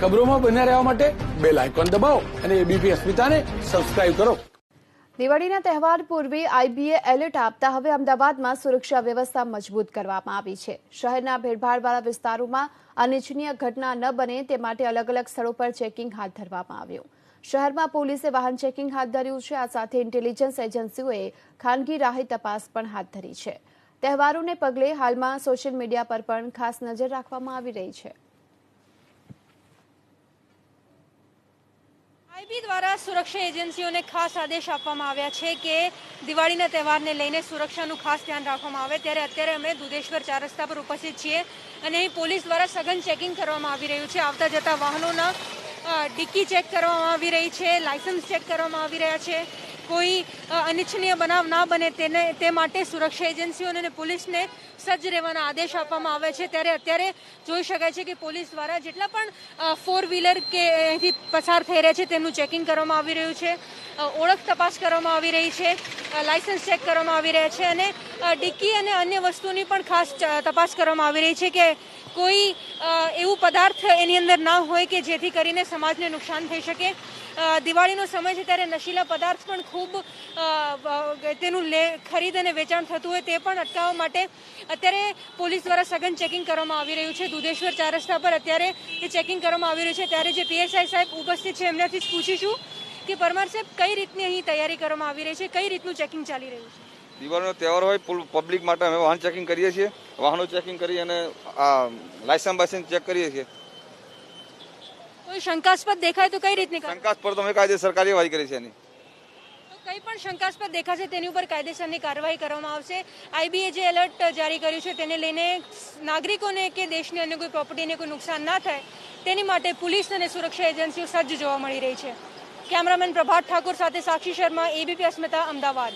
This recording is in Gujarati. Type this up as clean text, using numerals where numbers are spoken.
ખબરોમાં બન્યા રહેવા માટે બેલ આઇકોન દબાવો અને એબીપી અસ્મિતાને સબસ્ક્રાઇબ કરો. દિવાળીના તહેવાર પૂર્વે આઈબીએ એલર્ટ આપતા હવે અમદાવાદમાં સુરક્ષા વ્યવસ્થા મજબૂત કરવામાં આવી છે. શહેરના ભીડભાડવાળા વિસ્તારોમાં અનિચ્છનીય ઘટના ન બને તે માટે અલગ અલગ સ્થળો પર ચેકિંગ હાથ ધરવામાં આવ્યું. શહેરમાં પોલીસે વાહન ચેકિંગ હાથ ધર્યું છે. આ સાથે ઇન્ટેલિજન્સ એજન્સીઓએ ખાનગી રાહે તપાસ પણ હાથ ધરી છે. તહેવારોને પગલે હાલમાં સોશિયલ મીડિયા પર પણ ખાસ નજર રાખવામાં આવી રહી છે. આઈબી દ્વારા સુરક્ષા એજન્સીઓને ખાસ આદેશ આપવામાં આવ્યા છે કે દિવાળીના તહેવારને લઈને સુરક્ષાનું ખાસ ધ્યાન રાખવામાં આવે. ત્યારે અત્યારે અમે દુધેશ્વર 4 રસ્તા પર ઉપસ્થિત છીએ અને અહીં પોલીસ દ્વારા સઘન ચેકિંગ કરવામાં આવી રહ્યું છે. આવતા જતા વાહનોના ડિક્કી ચેક કરવામાં આવી રહી છે, લાયસન્સ ચેક કરવામાં આવી રહ્યા છે. કોઈ અનિચ્છનીય બનાવ ના બને તે માટે સુરક્ષા એજન્સીઓને અને પોલીસને સજ્જ રહેવાના આદેશ આપવામાં આવે છે. ત્યારે અત્યારે જોઈ શકાય છે કે પોલીસ દ્વારા જેટલા પણ 4 વ્હીલર કે અહીંથી પસાર થઈ રહ્યા છે તેમનું ચેકિંગ કરવામાં આવી રહ્યું છે, ઓળખ તપાસ કરવામાં આવી રહી છે, લાયસન્સ ચેક કરવામાં આવી રહ્યા છે અને ડિક્કી અને અન્ય વસ્તુની પણ ખાસ તપાસ કરવામાં આવી રહી છે કે કોઈ એવું પદાર્થ એની અંદર ના હોય કે જેથી કરીને સમાજને નુકસાન થઈ શકે. દિવાળીનો સમય છે ત્યારે નશીલા પદાર્થ પણ ખૂબ તેનું ખરીદ અને વેચાણ થતું હોય તે પણ અટકાવવા માટે અત્યારે પોલીસ દ્વારા સઘન ચેકિંગ કરવામાં આવી રહ્યું છે. દુધેશ્વર 4 રસ્તા પર અત્યારે એ ચેકિંગ કરવામાં આવી રહ્યું છે. ત્યારે જે પીએસઆઈ સાહેબ ઉપસ્થિત છે એમનાથી જ પૂછીશું કે પરમાર સાહેબ કઈ રીતની અહીં તૈયારી કરવામાં આવી રહી છે, કઈ રીતનું ચેકિંગ ચાલી રહ્યું છે? દિવાળીનો તહેવાર હોય પબ્લિક માટે અમે વાહન ચેકિંગ કરીએ છીએ, વાહનો ચેકિંગ કરી અને લાયસન્સ ચેક કરીએ છીએ. કોઈ શંકાસ્પદ દેખાય તો કઈ રીતની શંકાસ્પદ તો અમે કાયદેસર કાર્યવાહી કરી છે એની. કંઈ પણ શંકાસ્પદ દેખાશે તેની ઉપર કાયદેસરની કાર્યવાહી કરવામાં આવશે. આઈબીએ જે એલર્ટ જારી કર્યું છે તેને લઈને નાગરિકોને કે દેશની અન્ય કોઈ પ્રોપર્ટીને કોઈ નુકસાન ના થાય તેની માટે પોલીસ અને સુરક્ષા એજન્સીઓ સજ્જ જોવા મળી રહી છે. કેમેરામેન પ્રભાત ઠાકોર સાથે સાક્ષી શર્મા, એબીપી અસ્મિતા, અમદાવાદ.